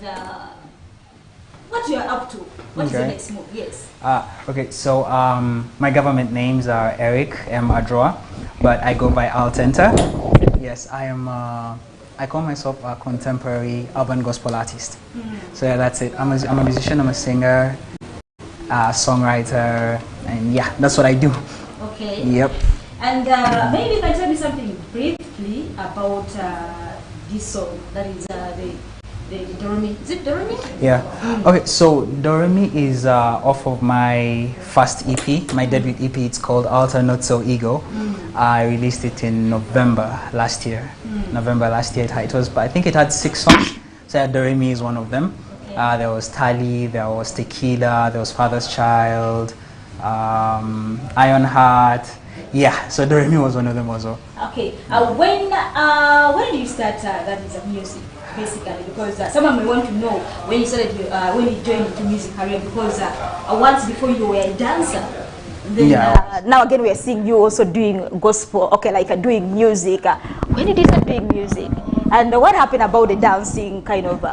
and what you are up to. What is the next move? Yes. Okay, so my government names are Eric M. Adroa, but I go by AL+ENTA. Yes, I am. I call myself a contemporary urban gospel artist. So yeah, that's it. I'm a musician. I'm a singer, songwriter, and yeah, that's what I do. Okay. Yep. And maybe you can tell me something briefly about this song. That is the Doremi. Is it Doremi? Yeah. Okay, so Doremi is off of my first EP, my debut EP. It's called Alter Not So Ego. I released it in November last year. November last year it was, but I think it had 6 songs. So Doremi is one of them. Okay. There was Tali, there was Tequila, there was Father's Child, Iron Heart. Yeah, so Doremi was one of them also. Okay. When did you start that is music? Basically, because someone may want to know when you started, when you joined into music career, because once before you were a dancer. Then, now again we are seeing you also doing gospel, okay, like doing music. When did you start doing music? And what happened about the dancing kind of?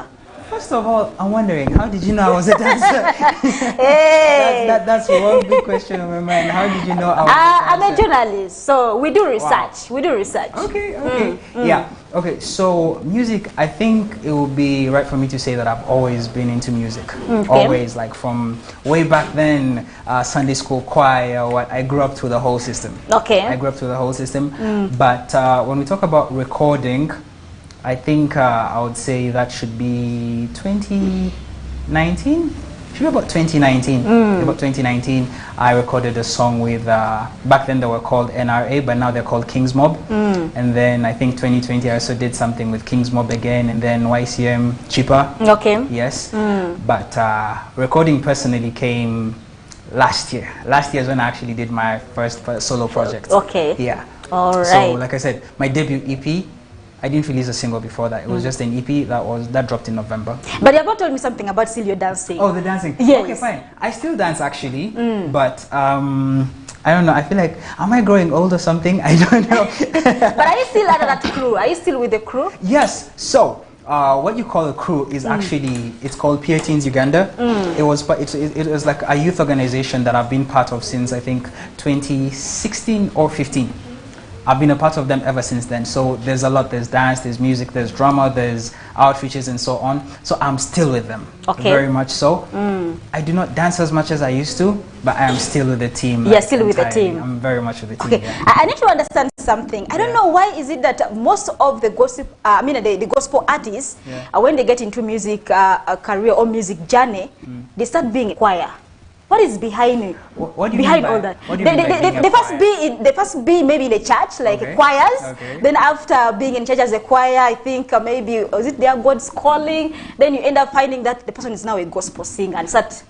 First of all, I'm wondering, how did you know I was a dancer? Hey. That's one big question on my mind. How did you know I was a dancer? I'm a journalist, so we do research. Wow. We do research. Okay, okay. Yeah, okay, so music, I think it would be right for me to say that I've always been into music. Okay. Always, like from way back then, Sunday school choir, what I grew up through the whole system. Okay. I grew up through the whole system. But when we talk about recording, I think I would say that should be 2019. Should be about 2019. About 2019, I recorded a song with, back then they were called NRA, but now they're called King's Mob. And then I think 2020 I also did something with King's Mob again, and then YCM Cheaper. Okay. Yes. But recording personally came last year. Last year is when I actually did my first solo project. Okay. Yeah. All right. So like I said, my debut EP, I didn't release a single before that. It was just an EP that dropped in November. But you're about to tell me something about still your dancing. Oh, the dancing. Yes. Okay, fine. I still dance actually, but I don't know. I feel like, am I growing old or something? I don't know. But are you still under that crew? Are you still with the crew? Yes. So what you call a crew is actually, it's called Peer Teens Uganda. It was like a youth organization that I've been part of since I think 2016 or 15. I've been a part of them ever since then. So there's a lot. There's dance, there's music, there's drama, there's outreaches and so on. So I'm still with them. Okay. Very much so. I do not dance as much as I used to, but I am still with the team. You're still with the team. I'm very much with the team. Okay. Yeah. I need to understand something. I don't know why is it that most of the gospel, the gospel artists, when they get into music career or music journey, they start being a choir. What is behind it? What do you mean by all that? What do you mean by being a choir? They first be maybe in a church, like choirs. Okay. Then after being in church as a choir, I think maybe, is it their God's calling? Then you end up finding that the person is now a gospel singer and start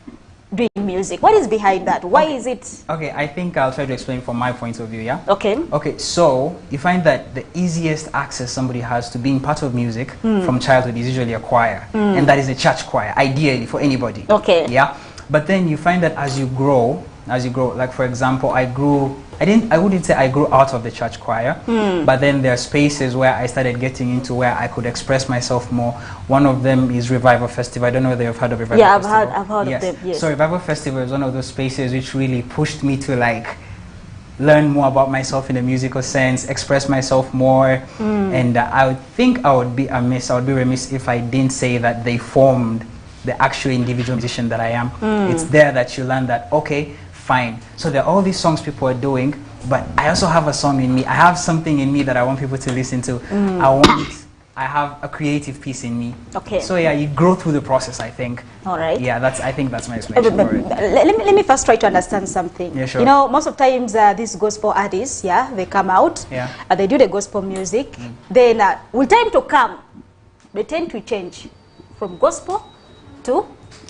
doing music. What is behind that? Why is it? Okay, I think I'll try to explain from my point of view, yeah? Okay. Okay, so you find that the easiest access somebody has to being part of music from childhood is usually a choir. And that is a church choir, ideally for anybody. Okay. Yeah? But then you find that as you grow, like for example, I wouldn't say I grew out of the church choir, but then there are spaces where I started getting into where I could express myself more. One of them is Revival Festival. I don't know whether you've heard of Revival Festival. Yeah, I've heard of them, yes. So Revival Festival is one of those spaces which really pushed me to like learn more about myself in a musical sense, express myself more, and I would think I would be remiss if I didn't say that they formed the actual individual musician that I am. It's there that you learn that, okay, fine. So there are all these songs people are doing, but I also have a song in me. I have something in me that I want people to listen to. I have a creative piece in me. Okay. So yeah, you grow through the process, I think. All right. Yeah, I think that's my explanation for it. Let me first try to understand something. Yeah, sure. You know, most of times these gospel artists, they come out, they do the gospel music. Then with time to come, they tend to change from gospel to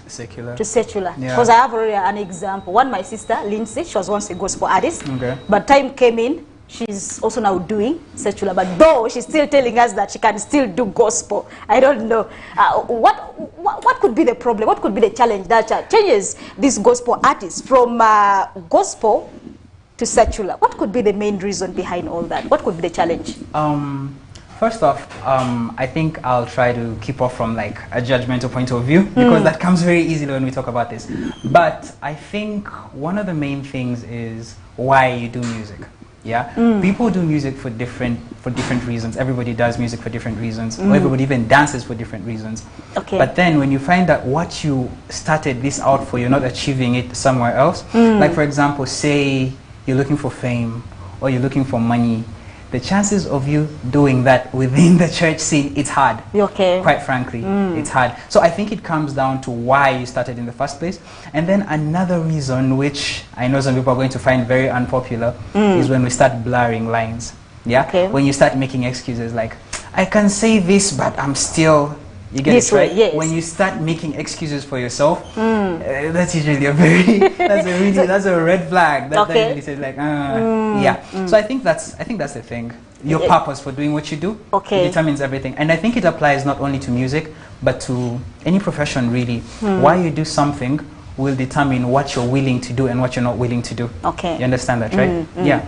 secular. Because I have already an example. My sister, Lindsay, she was once a gospel artist. Okay. But time came in, she's also now doing secular. But though she's still telling us that she can still do gospel. I don't know. What could be the problem? What could be the challenge that changes these gospel artists from gospel to secular? What could be the main reason behind all that? What could be the challenge? First off, I think I'll try to keep off from like a judgmental point of view, because that comes very easily when we talk about this. But I think one of the main things is why you do music. Yeah, people do music for different reasons. Everybody does music for different reasons. Or everybody even dances for different reasons. Okay. But then when you find that what you started this out for, you're not achieving it somewhere else. Like for example, say you're looking for fame or you're looking for money. The chances of you doing that within the church scene, it's hard. Okay. Quite frankly, it's hard. So I think it comes down to why you started in the first place. And then another reason, which I know some people are going to find very unpopular, is when we start blurring lines. Yeah? Okay. When you start making excuses like, I can say this, but I'm still... You get This it, right? way, yes. When you start making excuses for yourself, that's usually a very, that's a red flag. That usually says like, yeah. So I think that's the thing. Your purpose for doing what you do determines everything. And I think it applies not only to music, but to any profession really. Why you do something will determine what you're willing to do and what you're not willing to do. Okay. You understand that, right? Yeah.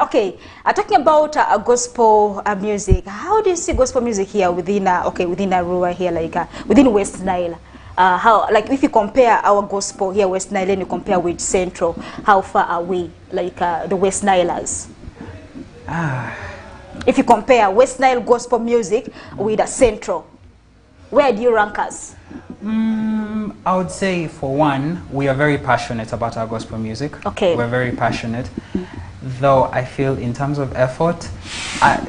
Okay. Talking about gospel music, how do you see gospel music here within within Arua here, like within West Nile? How, like, if you compare our gospel here West Nile and you compare with Central, how far are we, like the West Nilers? If you compare West Nile gospel music with the Central, where do you rank us? I would say, for one, we are very passionate about our gospel music. Okay. We're very passionate. Though I feel in terms of effort,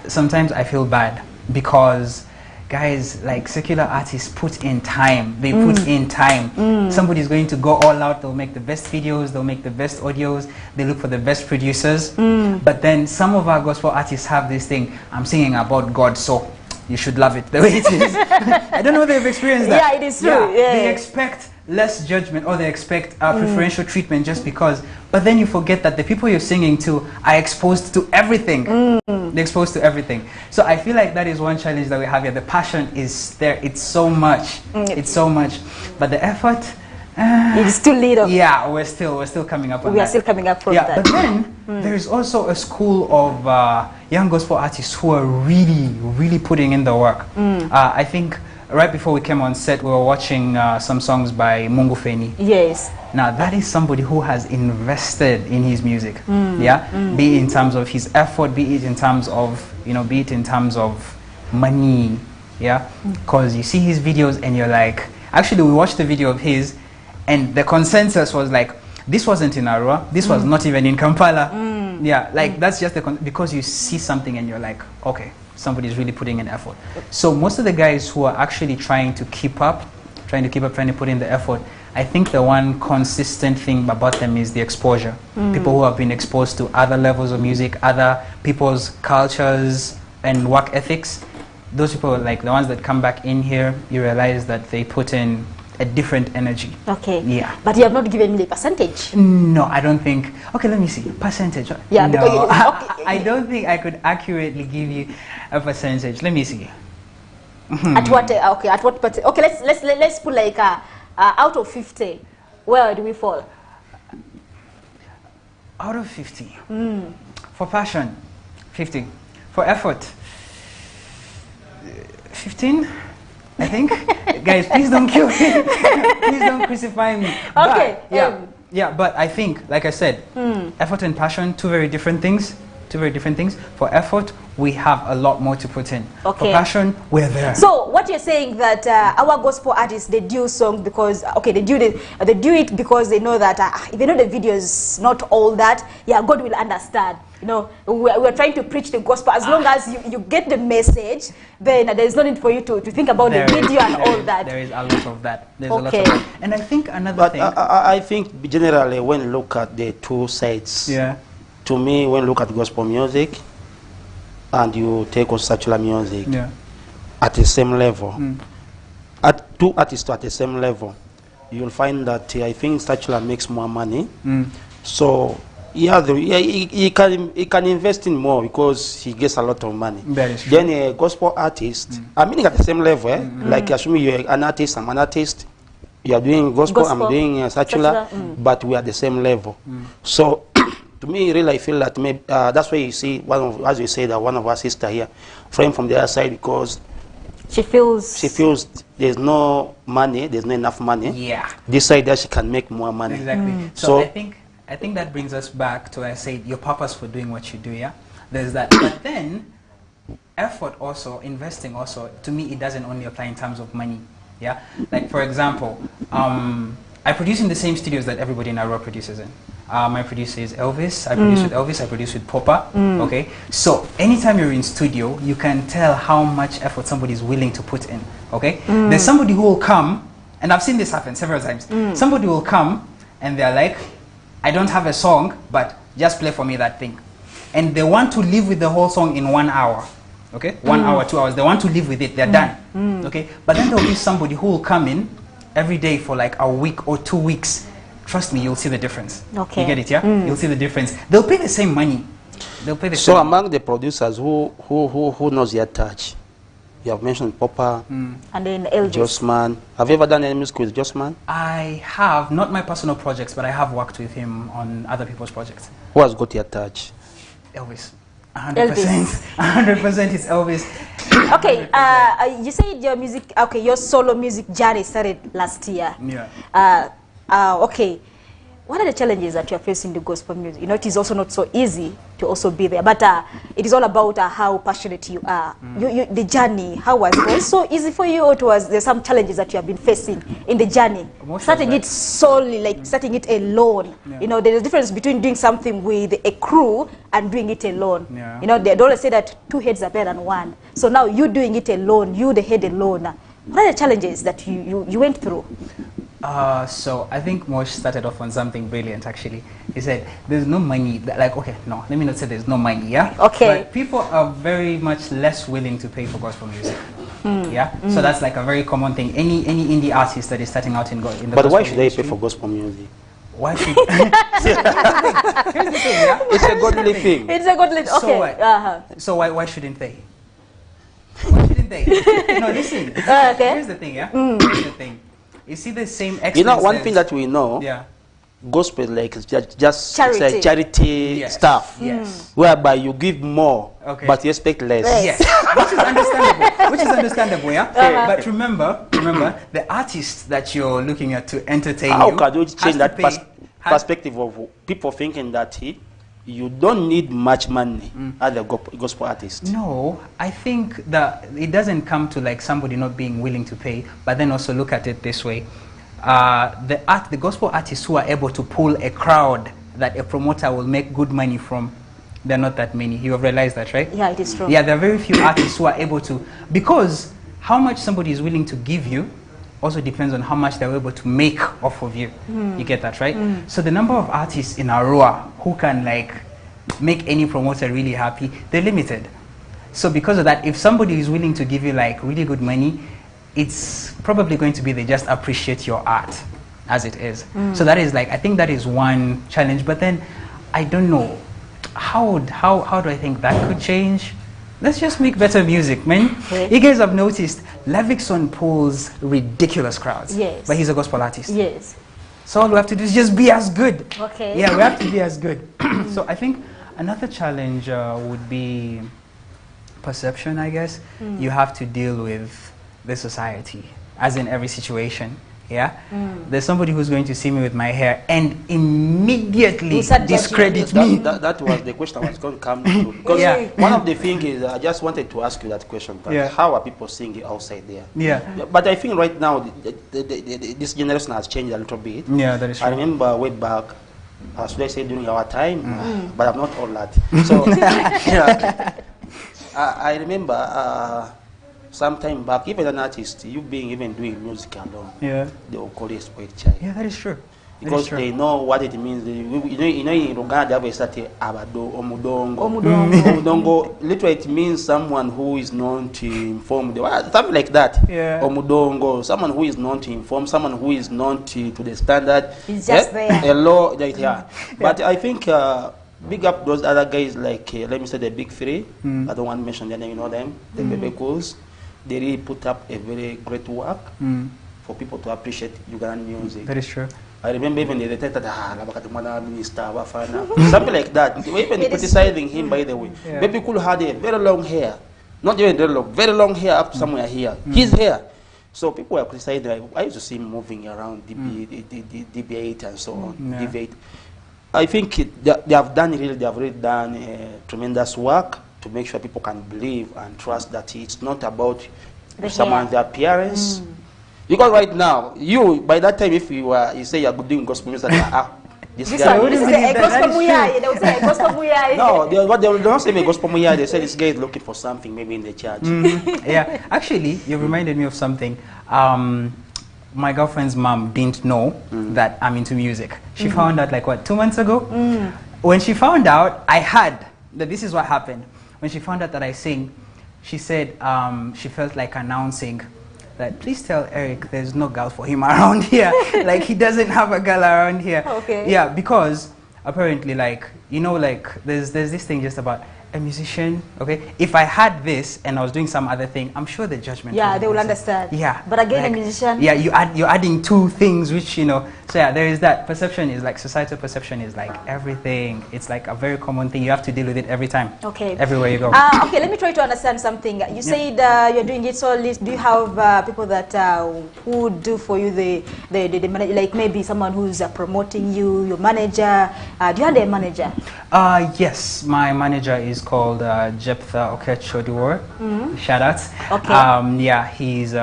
sometimes I feel bad because guys, like secular artists put in time. They put in time. Somebody's going to go all out. They'll make the best videos. They'll make the best audios. They look for the best producers. But then some of our gospel artists have this thing, I'm singing about God, so you should love it the way it is. I don't know if they've experienced that. Yeah, it is true. Yeah. They expect less judgment, or they expect preferential treatment just because. But then you forget that the people you're singing to are exposed to everything. They're exposed to everything. So I feel like that is one challenge that we have here. The passion is there. It's so much. It's so much. But the effort... it's too little. Yeah, we're still coming up on that. We are still coming up from that. But then there's also a school of young gospel artists who are really putting in the work. I think right before we came on set, we were watching some songs by Mungu Feni. Yes. Now that is somebody who has invested in his music. Yeah, be it in terms of his effort, be it in terms of be it in terms of money. Yeah, because you see his videos and you're like, actually we watched the video of his. And the consensus was like, this wasn't in Arua, this was not even in Kampala. Yeah, like that's just because you see something and you're like, okay, somebody's really putting in effort. So most of the guys who are actually trying to trying to put in the effort, I think the one consistent thing about them is the exposure. People who have been exposed to other levels of music, other people's cultures and work ethics. Those people, like the ones that come back in here, you realize that they put in a different energy. Okay. Yeah. But you have not given me the percentage. No, I don't think. Okay, let me see. Percentage. Yeah. No, Okay. I don't think I could accurately give you a percentage. Let me see. At what? Okay. At what percentage? Okay. Let's put like out of 50, where do we fall? Out of 50. For passion, 50. For effort, 15. I think. Guys, please don't kill me. Please don't crucify me. Okay. But, yeah, but I think, like I said, effort and passion, two very different things. For effort, we have a lot more to put in. Okay. For passion, we're there. So what you're saying that our gospel artists, they do songs because they do it because they know that if they know the video is not all that, yeah, God will understand. We're trying to preach the gospel. As long as you get the message, then there's no need for you to think about the video and all that. There is a lot of that. There's a lot of that. And I think another thing. I think generally when you look at the two sides, to me, when you look at gospel music and you take also secular music at the same level, at two artists at the same level, you'll find that I think secular makes more money. So he can invest in more because he gets a lot of money. Then a gospel artist, I mean at the same level, like assuming you're an artist, I'm an artist, you are doing gospel. I'm doing secular, but we are at the same level. So to me, really, I feel that maybe, that's why you see, as you say, that one of our sisters here, friend from the other side, because she feels there's no money, there's not enough money. Yeah. This side that she can make more money. Exactly. So I think that brings us back to, I said, your purpose for doing what you do, yeah? There's that. But then, effort also, investing also, to me, it doesn't only apply in terms of money, yeah? Like, for example, I produce in the same studios that everybody in Aurora produces in. My producer is Elvis. I produce with Elvis. I produce with Poppa. Okay. So anytime you're in studio, you can tell how much effort somebody is willing to put in. Okay. There's somebody who will come, and I've seen this happen several times. Somebody will come, and they're like, "I don't have a song, but just play for me that thing," and they want to live with the whole song in 1 hour. Okay. 1 hour, 2 hours. They want to live with it. They're done. Okay. But then there'll be somebody who will come in every day for like a week or 2 weeks. Trust me, you'll see the difference. Okay. You get it, yeah? You'll see the difference. They'll pay the same money. They'll pay the same. So among the producers, who knows your touch? You have mentioned Poppa, and then Elvis. Jossman. Have you ever done any music with Jossman? I have, not my personal projects, but I have worked with him on other people's projects. Who has got your touch? Elvis. 100%. 100% is Elvis. Okay, you said your music, okay, your solo music journey started last year. Yeah. Okay, what are the challenges that you are facing in the gospel music? You know, it is also not so easy to also be there, but it is all about how passionate you are. The journey, how was it? Was it so easy for you, or was there some challenges that you have been facing in the journey? Starting it solely, like starting it alone. Yeah. You know, there is a difference between doing something with a crew and doing it alone. Yeah. You know, they always say that 2 heads are better than one. So now you doing it alone, you the head alone. What are the challenges that you went through? So I think Mosh started off on something brilliant actually. He said, there's no money, like, okay, no, let me not say there's no money, yeah? Okay. But people are very much less willing to pay for gospel music, yeah? So that's like a very common thing. Any indie artist that is starting out in the gospel But why should they pay for gospel music? Why should... Here's the thing, yeah? It's a godly thing. It's a godly, okay. So why shouldn't they? Why shouldn't they? No, listen. Okay. Here's the thing, yeah? Here's the thing. You see the same excellence. You know, one thing that we know, gospel like just charity, charity stuff, whereby you give more, but you expect less. Yes, which is understandable. Which is understandable, yeah. But remember, the artists that you're looking at to entertain how you. How can you change that perspective of people thinking that you don't need much money as a gospel artist? No, I think that it doesn't come to like somebody not being willing to pay, but then also look at it this way. The gospel artists who are able to pull a crowd that a promoter will make good money from, they're not that many. You have realized that, right? Yeah, it is true. Yeah, there are very few artists who are able to, because how much somebody is willing to give you also depends on how much they're able to make off of you. You get that, right? So the number of artists in Aurora who can like make any promoter really happy, they're limited. So because of that, if somebody is willing to give you like really good money, it's probably going to be they just appreciate your art as it is. So that is like, I think that is one challenge. But then I don't know how do I think that could change? Let's just make better music, man. You guys have noticed Levikson pulls ridiculous crowds. Yes. But he's a gospel artist. Yes. So all we have to do is just be as good. Okay. Yeah, we have to be as good. So I think another challenge would be perception, I guess. You have to deal with the society, as in every situation. Yeah, there's somebody who's going to see me with my hair and immediately discredit me. That was the question I was going to come to. Because one of the things is, I just wanted to ask you that question. How are people seeing it outside there? Yeah. But I think right now, this generation has changed a little bit. Yeah, that is true. I remember way back, should I say during our time, but I'm not all that. So, I remember sometime back, even an artist, you being even doing music alone, they will call you a spoiled child. Yeah, that is true. Because they know what it means. You know in Uganda, they have a certain abado, omudongo. Omudongo, literally it means someone who is known to inform, something like that. Omudongo, someone who is known to inform, someone who is known to the standard. It's just there. A law, But I think big up those other guys like, let me say the big three. I don't want to mention their name, you know them. The Bebe Cools. They really put up a very great work. for people to appreciate Ugandan music. That is true. I remember even the time that minister, something like that. Even criticizing him, by the way. Yeah. Baby Cool had a very long hair. Not even very long hair up to somewhere here. His hair. So people were criticizing. I used to see him moving around DB8 and so on. Yeah. DB8. I think they have really done tremendous work to make sure people can believe and trust that it's not about someone's appearance. Because right now, by that time, if you say you're doing gospel music, this guy. This is a gospel muyai. They would say a gospel muyai. No, they don't say a gospel muyai. They say this guy is looking for something, maybe in the church. Yeah, actually, you reminded me of something. My girlfriend's mom didn't know that I'm into music. She found out like what, 2 months ago? When she found out, I heard that this is what happened. When she found out that I sing, she said she felt like announcing that please tell Eric there's no girl for him around here. Like he doesn't have a girl around here. Okay. Yeah, because apparently, like, you know, like there's this thing just about a musician, okay? If I had this and I was doing some other thing, I'm sure the judgment. Yeah, they will understand. Yeah. But again, like, a musician. Yeah, you're adding two things, which, you know, so yeah, there is that. Perception is like, societal perception is like everything. It's like a very common thing. You have to deal with it every time. Okay. Everywhere you go. Okay, let me try to understand something. You said you're doing it solely. Do you have people that who do for you the like maybe someone who's promoting you, your manager? Do you have a manager? Yes, my manager is called Jephthah Okechodiwor. Shout out. Okay. Yeah, he's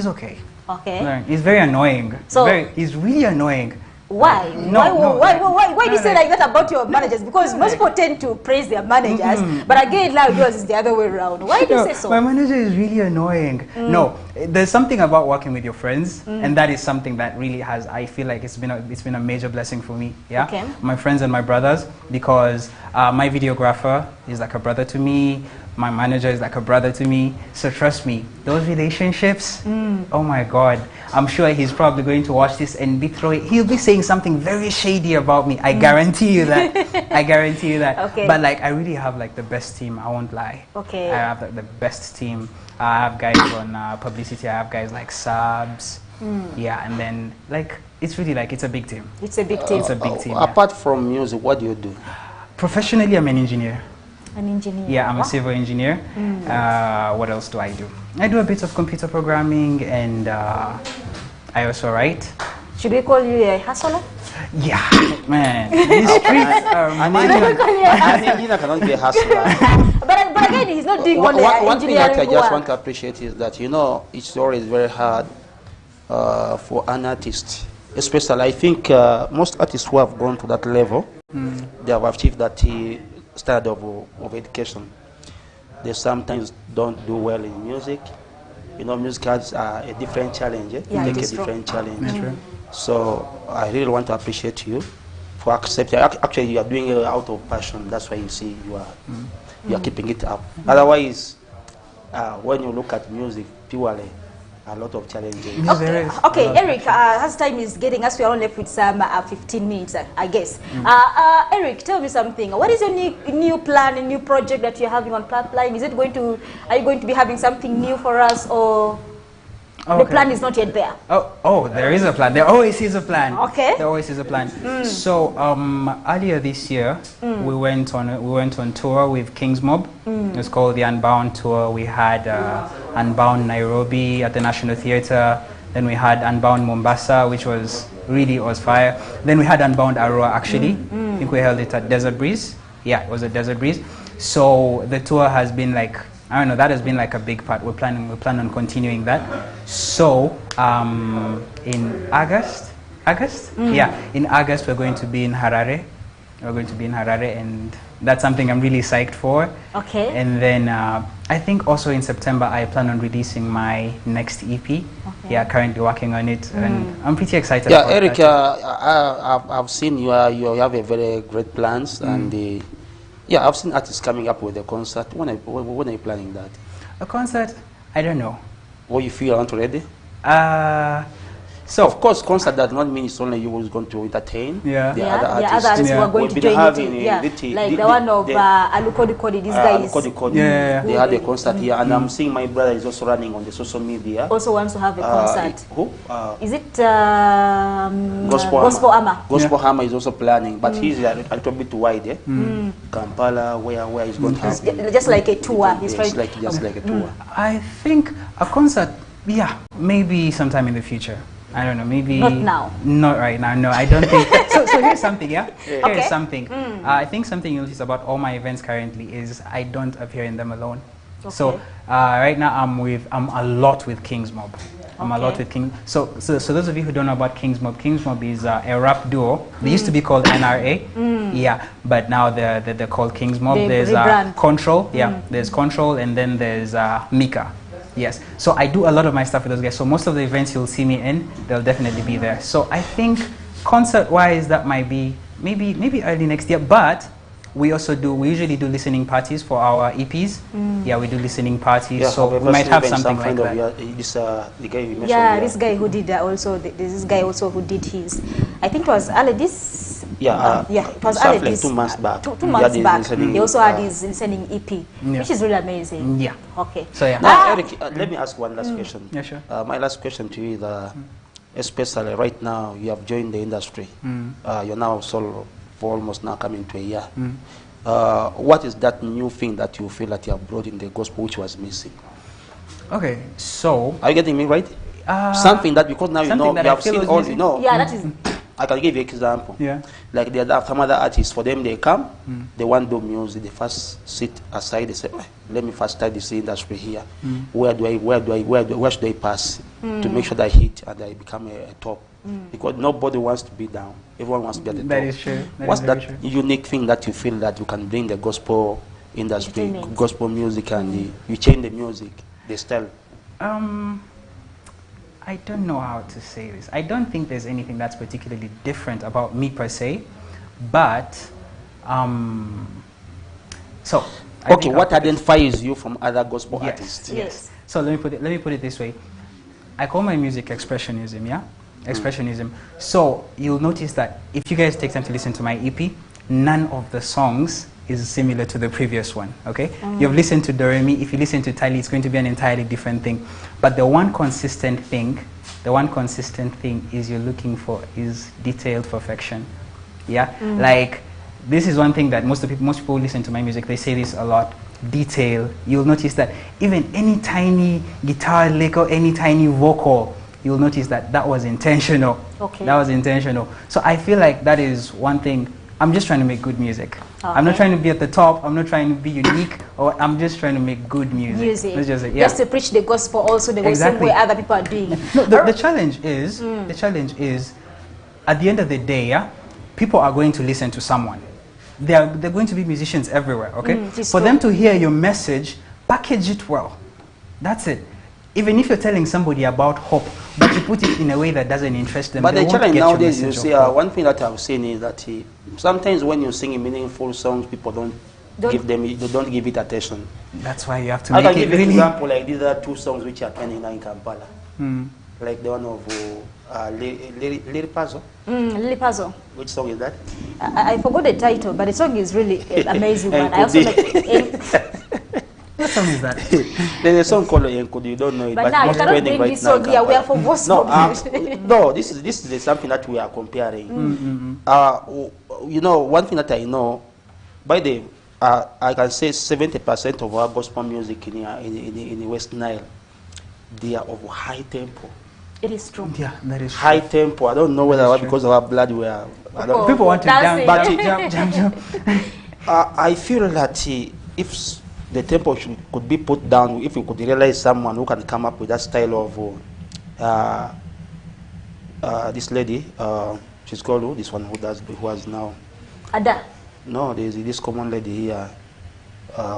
okay. Okay. He's very annoying. So he's really annoying. Why? Why do you say like that about your managers? Because most people tend to praise their managers, but again, now yours is the other way around. Why do you say so? My manager is really annoying. No, there's something about working with your friends, and that is something that really has. I feel like it's been a major blessing for me. Yeah, okay. My friends and my brothers, because my videographer is like a brother to me. My manager is like a brother to me. So trust me, those relationships, oh my God. I'm sure he's probably going to watch this and he'll be saying something very shady about me. I guarantee you that. I guarantee you that. Okay. But like, I really have like the best team, I won't lie. Okay. I have like, the best team. I have guys on publicity. I have guys like subs. Yeah, and then like, it's really like, it's a big team. It's a big team. It's a big team. Apart from music, what do you do? Professionally, I'm an engineer. An engineer. Yeah, I'm a civil engineer. What else do I do? I do a bit of computer programming, and I also write. Should we call you a hustler? Yeah, man. These streets are An engineer cannot be a hustler. But again, he's not doing only One thing that I engineering just work. want to appreciate is that, you know, it's always very hard for an artist. Especially, I think most artists who have gone to that level, they have achieved that standard of education. They sometimes don't do well in music. You know, music has a different challenge. Yeah, take it a is true. different challenge. True. So I really want to appreciate you for accepting. Actually, you are doing it out of passion. That's why you see you are keeping it up. Otherwise, when you look at music purely, a lot of challenges. Okay, Eric, as time is getting us, we are only left with some 15 minutes, I guess. Eric, tell me something. What is your new plan, a new project that you're having on pipeline? Are you going to be having something new for us, or the plan is not yet there? Oh, there is a plan. There always is a plan. Okay. There always is a plan. So earlier this year, we went on tour with King's Mob. It's called the Unbound Tour. We had Unbound Nairobi at the National Theatre. Then we had Unbound Mombasa, which was fire. Then we had Unbound Arua, actually. I think we held it at Desert Breeze. Yeah, it was at Desert Breeze. So the tour has been like, I don't know, that has been like a big part. We plan on continuing that. So in August? Yeah, in August we're going to be in Harare. And that's something I'm really psyched for. Okay. And then I think also in September I plan on releasing my next EP. Okay. Yeah, currently working on it, and I'm pretty excited. Yeah, about Eric, that. I've seen you have a very great plans, and yeah, I've seen artists coming up with a concert. When are you planning that? A concert? I don't know. Or you feel aren't ready? So of course, concert does not mean it's only you who's going to entertain. Yeah, the the other other artists. artists who are going We've to been join having it. Yeah, like the one of Alukodi Kodi. These guys. They had a concert here, and I'm seeing my brother is also running on the social media. Also wants to have a concert. Who? Is it Gospel Ama? Gospel Hammer is also planning, but he's a little bit wide. Kampala, where he's going to have just like a tour. He's just like a tour. I think a concert, yeah, maybe sometime in the future. I don't know, maybe not now. Not right now. No, I don't think. So here's something. Yeah, Okay. Here's something. I think something you'll notice about all my events currently is I don't appear in them alone. Okay. So right now I'm a lot with King's Mob. I'm a lot with King. So those of you who don't know about King's Mob is a rap duo. They used to be called NRA. Yeah, but now they're called King's Mob. There's Control. Yeah, there's Control, and then there's Mika. Yes, so I do a lot of my stuff with those guys. So most of the events you'll see me in, they'll definitely be there. So I think concert-wise, that might be maybe early next year. But we usually do listening parties for our EPs. Yeah, we do listening parties. Yeah, so we might have something like that. The guy we mentioned. Yeah, this guy who did also. This guy also who did his. I think it was early this. Yeah, it was early like this 2 months back. Two months back. He also had his listening EP, which is really amazing. Yeah. Okay. So yeah. Now, Eric, let me ask one last question. Yeah, sure. My last question to you is, especially right now, you have joined the industry. You're now solo for almost now coming to a year. What is that new thing that you feel that you have brought in the gospel which was missing? Okay, so are you getting me right? Something that, because now you know, you have seen all you know. Yeah, that is. I can give you an example. Yeah. Like there are some other artists, for them they come, they want to do music, they first sit aside, they say, let me first start this industry here. Where should I pass to make sure that I hit and I become a top? Because nobody wants to be down. Everyone wants to be at the top. That is true. What's that unique thing that you feel that you can bring the gospel industry, gospel music, and you change the music, the style? I don't know how to say this. I don't think there's anything that's particularly different about me per se, but so. Okay, what identifies you from other gospel artists? Yes. So let me put it this way. I call my music expressionism. Yeah, expressionism. So you'll notice that if you guys take time to listen to my EP, none of the songs is similar to the previous one, okay? You've listened to Do Re Mi. If you listen to Tali, it's going to be an entirely different thing. But the one consistent thing is you're looking for is detailed perfection. Yeah? Like, this is one thing that most people who listen to my music, they say this a lot. Detail. You'll notice that even any tiny guitar lick or any tiny vocal, you'll notice that that was intentional. Okay. That was intentional. So I feel like that is one thing. I'm just trying to make good music. Okay. I'm not trying to be at the top. I'm not trying to be unique. Or I'm just trying to make good music. Just to preach the gospel also the same way other people are doing. No, the challenge is, at the end of the day, yeah, people are going to listen to someone. They're going to be musicians everywhere, okay? For them to hear your message, package it well. That's it. Even if you're telling somebody about hope, but you put it in a way that doesn't interest them. But the challenge nowadays, you see, one thing that I've seen is that sometimes when you're singing meaningful songs, people don't give it attention. That's why you have to make it I can give you an really... example, like these are 2 songs which are trending now in Kampala. Like the one of Lily Puzzle. Lily Puzzle. Which song is that? I forgot the title, but the song is really amazing one. I also like what song is that? There's a song called Enkudi, you don't know it. But now you cannot bring this song here, we are for gospel. No, this is something that we are comparing. You know, one thing that I know, by the I can say 70% of our gospel music in the West Nile, they are of high tempo. It is true. Yeah, that is true. High tempo. I don't know whether because of our blood we are. People want to dance, but jump. I feel that if the tempo could be put down, if we could realize someone who can come up with that style of this lady, she's called who? This one who has now. Ada. No, there's this common lady here.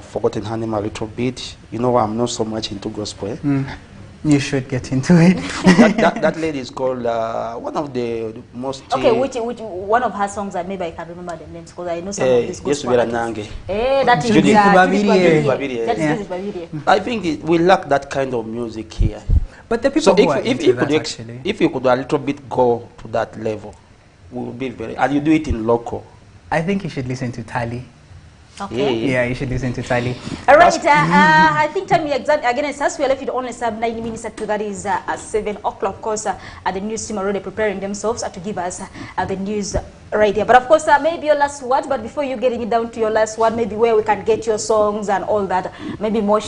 Forgotten her name a little bit. You know, I'm not so much into gospel. You should get into it. that lady is called one of the most. Okay, which one of her songs that maybe I can remember the names because I know some of these gospel artists. That is Judith Babirie. I think we lack that kind of music here. But the people so who are into that, actually. If you could a little bit go to that level, we would be very, and you do it in local. I think you should listen to Tali. Okay. Yeah, you should listen to Tali. All right. I think time again is us. We are left with only some 9 minutes to that is at 7 o'clock. Of course, the news team are already preparing themselves to give us the news right here. But of course, maybe your last word. But before you getting it down to your last word, maybe where we can get your songs and all that. Maybe more.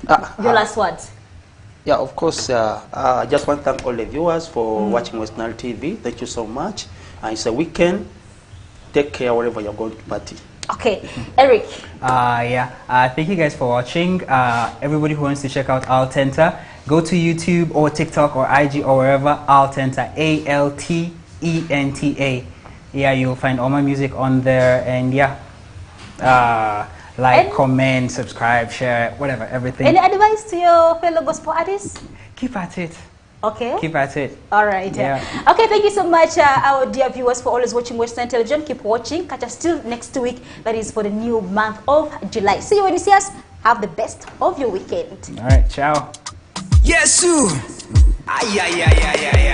Your last words. Yeah, of course. I just want to thank all the viewers for watching Western TV. Thank you so much. And it's a weekend. Take care wherever you're going to party. Okay, Eric. Thank you guys for watching. Everybody who wants to check out AL+ENTA, go to YouTube or TikTok or IG or wherever. AL+ENTA, ALTENTA. Yeah, you'll find all my music on there, and like, comment, subscribe, share, whatever, everything. Any advice to your fellow gospel artists? Keep at it. Okay. Keep at it. All right. Yeah. Okay, thank you so much, our dear viewers, for always watching Western Television. Keep watching. Catch us still next week. That is for the new month of July. See you when you see us. Have the best of your weekend. All right. Ciao. Yes, sir. Ay, ay, ay, ay, ay.